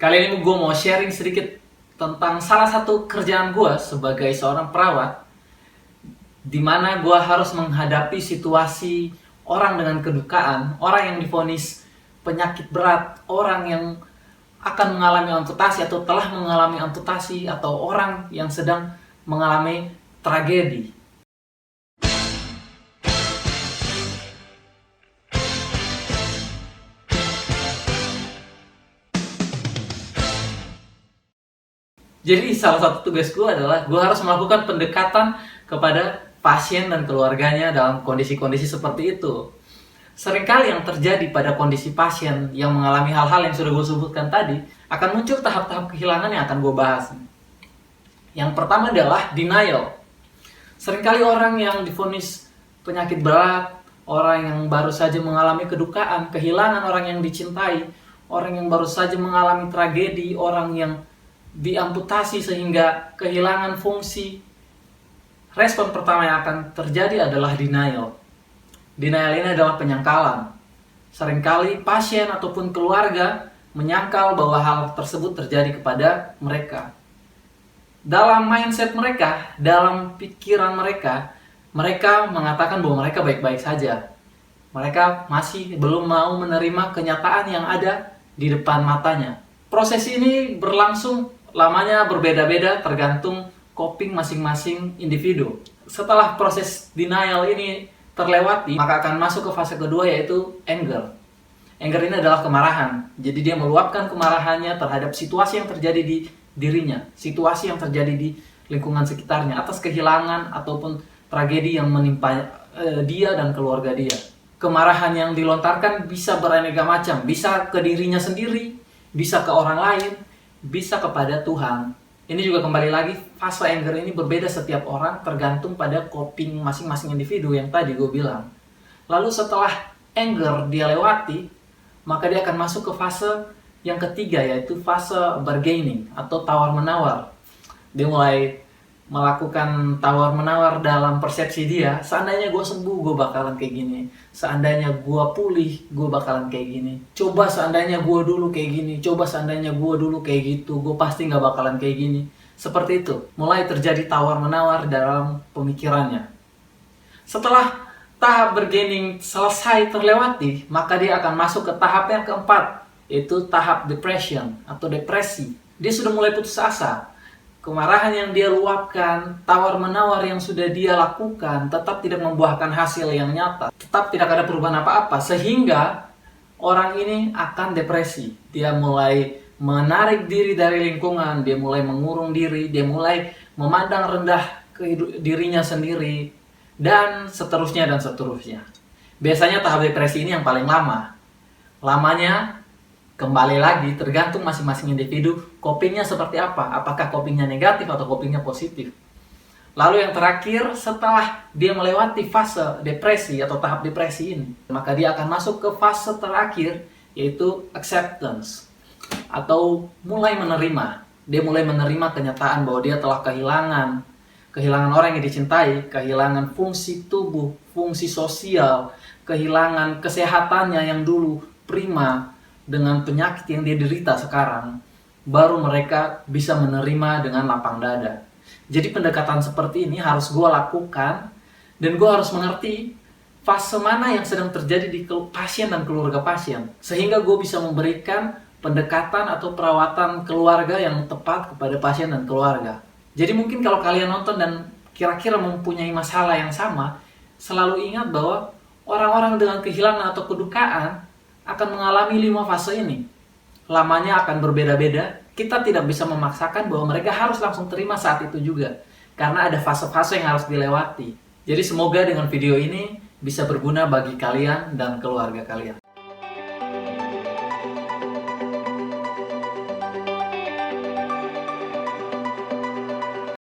Kali ini gue mau sharing sedikit tentang salah satu kerjaan gue sebagai seorang perawat, di mana gue harus menghadapi situasi orang dengan kedukaan, orang yang divonis penyakit berat, orang yang akan mengalami amputasi atau telah mengalami amputasi, atau orang yang sedang mengalami tragedi. Jadi salah satu tugas gue adalah gue harus melakukan pendekatan kepada pasien dan keluarganya dalam kondisi-kondisi seperti itu. Seringkali yang terjadi pada kondisi pasien yang mengalami hal-hal yang sudah gue sebutkan tadi, akan muncul tahap-tahap kehilangan yang akan gue bahas. Yang pertama adalah denial. Seringkali orang yang divonis penyakit berat, orang yang baru saja mengalami kedukaan, kehilangan orang yang dicintai, orang yang baru saja mengalami tragedi, orang yang diamputasi sehingga kehilangan fungsi, respon pertama yang akan terjadi adalah denial. Denial ini adalah penyangkalan. Seringkali pasien ataupun keluarga menyangkal bahwa hal tersebut terjadi kepada mereka. Dalam mindset mereka, dalam pikiran mereka, mereka mengatakan bahwa mereka baik-baik saja. Mereka masih belum mau menerima kenyataan yang ada di depan matanya. Proses ini berlangsung lamanya berbeda-beda tergantung coping masing-masing individu. Setelah proses denial ini terlewati, maka akan masuk ke fase kedua, yaitu anger. Anger ini adalah kemarahan. Jadi dia meluapkan kemarahannya terhadap situasi yang terjadi di dirinya, situasi yang terjadi di lingkungan sekitarnya, atas kehilangan ataupun tragedi yang menimpa dia dan keluarga dia. Kemarahan yang dilontarkan bisa beraneka macam, bisa ke dirinya sendiri, bisa ke orang lain, bisa kepada Tuhan. Ini juga kembali lagi, fase anger ini berbeda setiap orang tergantung pada coping masing-masing individu yang tadi gue bilang. Lalu setelah anger dia lewati, maka dia akan masuk ke fase yang ketiga, yaitu fase bargaining atau tawar-menawar. Dia mulai melakukan tawar-menawar dalam persepsi dia. Seandainya gue sembuh, gue bakalan kayak gini. Seandainya gue pulih, gue bakalan kayak gini. Coba seandainya gue dulu kayak gini. Coba seandainya gue dulu kayak gitu, gue pasti gak bakalan kayak gini. Seperti itu. Mulai terjadi tawar-menawar dalam pemikirannya. Setelah tahap bargaining selesai terlewati, maka dia akan masuk ke tahap yang keempat, yaitu tahap depression atau depresi. Dia sudah mulai putus asa. Kemarahan yang dia luapkan, tawar-menawar yang sudah dia lakukan, tetap tidak membuahkan hasil yang nyata. Tetap tidak ada perubahan apa-apa, sehingga orang ini akan depresi. Dia mulai menarik diri dari lingkungan, dia mulai mengurung diri, dia mulai memandang rendah dirinya sendiri, dan seterusnya dan seterusnya. Biasanya tahap depresi ini yang paling lama. Lamanya kembali lagi tergantung masing-masing individu copingnya seperti apa. Apakah copingnya negatif atau copingnya positif. Lalu yang terakhir, setelah dia melewati fase depresi atau tahap depresi ini, maka dia akan masuk ke fase terakhir, yaitu acceptance atau mulai menerima. Dia mulai menerima kenyataan bahwa dia telah kehilangan orang yang dicintai, kehilangan fungsi tubuh, fungsi sosial, kehilangan kesehatannya yang dulu prima dengan penyakit yang dia derita sekarang. Baru mereka bisa menerima dengan lapang dada. Jadi pendekatan seperti ini harus gue lakukan, dan gue harus mengerti fase mana yang sedang terjadi di pasien dan keluarga pasien, sehingga gue bisa memberikan pendekatan atau perawatan keluarga yang tepat kepada pasien dan keluarga. Jadi mungkin kalau kalian nonton dan kira-kira mempunyai masalah yang sama, selalu ingat bahwa orang-orang dengan kehilangan atau kedukaan akan mengalami 5 fase ini. Lamanya akan berbeda-beda. Kita tidak bisa memaksakan bahwa mereka harus langsung terima saat itu juga, karena ada fase-fase yang harus dilewati. Jadi semoga dengan video ini bisa berguna bagi kalian dan keluarga kalian.